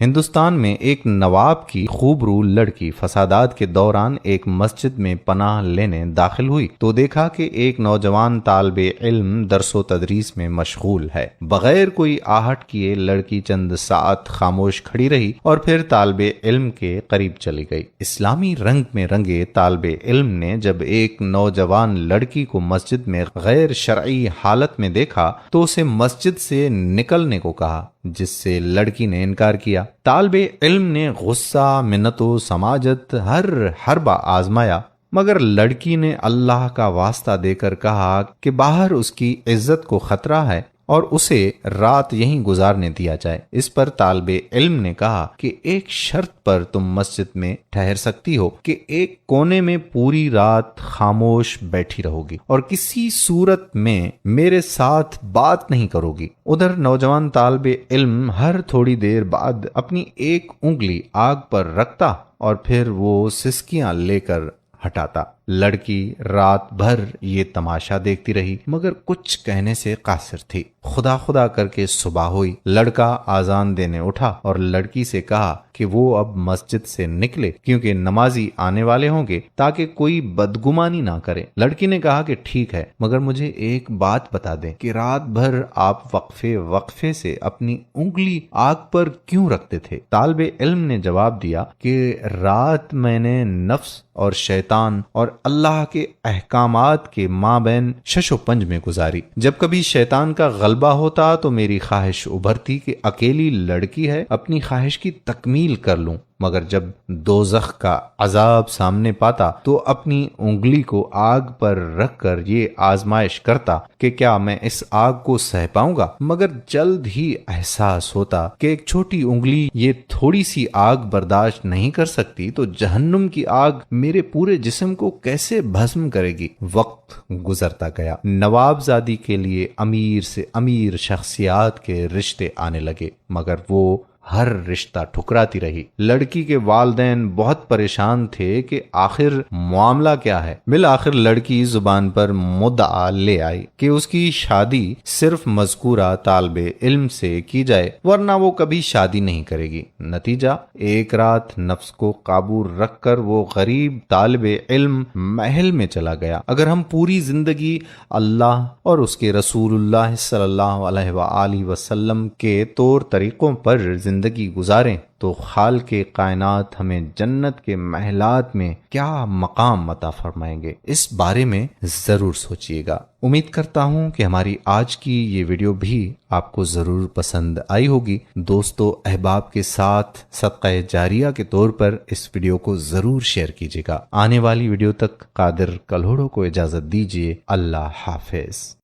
ہندوستان میں ایک نواب کی خوب رو لڑکی فسادات کے دوران ایک مسجد میں پناہ لینے داخل ہوئی تو دیکھا کہ ایک نوجوان طالب علم درس و تدریس میں مشغول ہے۔ بغیر کوئی آہٹ کیے لڑکی چند ساعت خاموش کھڑی رہی اور پھر طالب علم کے قریب چلی گئی۔ اسلامی رنگ میں رنگے طالب علم نے جب ایک نوجوان لڑکی کو مسجد میں غیر شرعی حالت میں دیکھا تو اسے مسجد سے نکلنے کو کہا، جس سے لڑکی نے انکار کیا۔ طالب علم نے غصہ، منت و سماجت ہر حربہ آزمایا، مگر لڑکی نے اللہ کا واسطہ دے کر کہا کہ باہر اس کی عزت کو خطرہ ہے اور اسے رات یہیں گزارنے دیا جائے۔ اس پر طالب علم نے کہا کہ ایک شرط پر تم مسجد میں ٹھہر سکتی ہو کہ ایک کونے میں پوری رات خاموش بیٹھی رہو گی اور کسی صورت میں میرے ساتھ بات نہیں کرو گی۔ ادھر نوجوان طالب علم ہر تھوڑی دیر بعد اپنی ایک انگلی آگ پر رکھتا اور پھر وہ سسکیاں لے کر ہٹاتا۔ لڑکی رات بھر یہ تماشا دیکھتی رہی مگر کچھ کہنے سے قاصر تھی۔ خدا خدا کر کے صبح ہوئی۔ لڑکا آذان دینے اٹھا اور لڑکی سے کہا کہ وہ اب مسجد سے نکلے کیونکہ نمازی آنے والے ہوں گے تاکہ کوئی بدگمانی نہ کرے۔ لڑکی نے کہا کہ ٹھیک ہے، مگر مجھے ایک بات بتا دیں کہ رات بھر آپ وقفے سے اپنی انگلی آگ پر کیوں رکھتے تھے؟ طالب علم نے جواب دیا کہ رات میں نے نفس اور شیطان اور اللہ کے احکامات کے مابین شش و پنج میں گزاری۔ جب کبھی شیطان کا غلبہ ہوتا تو میری خواہش ابھرتی کہ اکیلی لڑکی ہے، اپنی خواہش کی تکمیل کر لوں، مگر جب دوزخ کا عذاب سامنے پاتا تو اپنی انگلی کو آگ پر رکھ کر یہ آزمائش کرتا کہ کیا میں اس آگ کو سہ پاؤں گا، مگر جلد ہی احساس ہوتا کہ ایک چھوٹی انگلی یہ تھوڑی سی آگ برداشت نہیں کر سکتی تو جہنم کی آگ میرے پورے جسم کو کیسے بھسم کرے گی۔ وقت گزرتا گیا۔ نوابزادی کے لیے امیر سے امیر شخصیات کے رشتے آنے لگے مگر وہ ہر رشتہ ٹھکراتی رہی۔ لڑکی کے والدین بہت پریشان تھے کہ آخر معاملہ کیا ہے۔ بالآخر لڑکی زبان پر مدعا لے آئی کہ اس کی شادی صرف مذکورہ طالب علم سے کی جائے ورنہ وہ کبھی شادی نہیں کرے گی۔ نتیجہ، ایک رات نفس کو قابو رکھ کر وہ غریب طالب علم محل میں چلا گیا۔ اگر ہم پوری زندگی اللہ اور اس کے رسول اللہ صلی اللہ علیہ وآلہ وسلم کے طور طریقوں پر زندگی گزاریں تو خالق کائنات ہمیں جنت کے محلات میں کیا مقام عطا فرمائیں گے، اس بارے میں ضرور سوچیے گا۔ امید کرتا ہوں کہ ہماری آج کی یہ ویڈیو بھی آپ کو ضرور پسند آئی ہوگی۔ دوستو احباب کے ساتھ صدقہ جاریہ کے طور پر اس ویڈیو کو ضرور شیئر کیجیے گا۔ آنے والی ویڈیو تک قادر کلہوڑو کو اجازت دیجیے۔ اللہ حافظ۔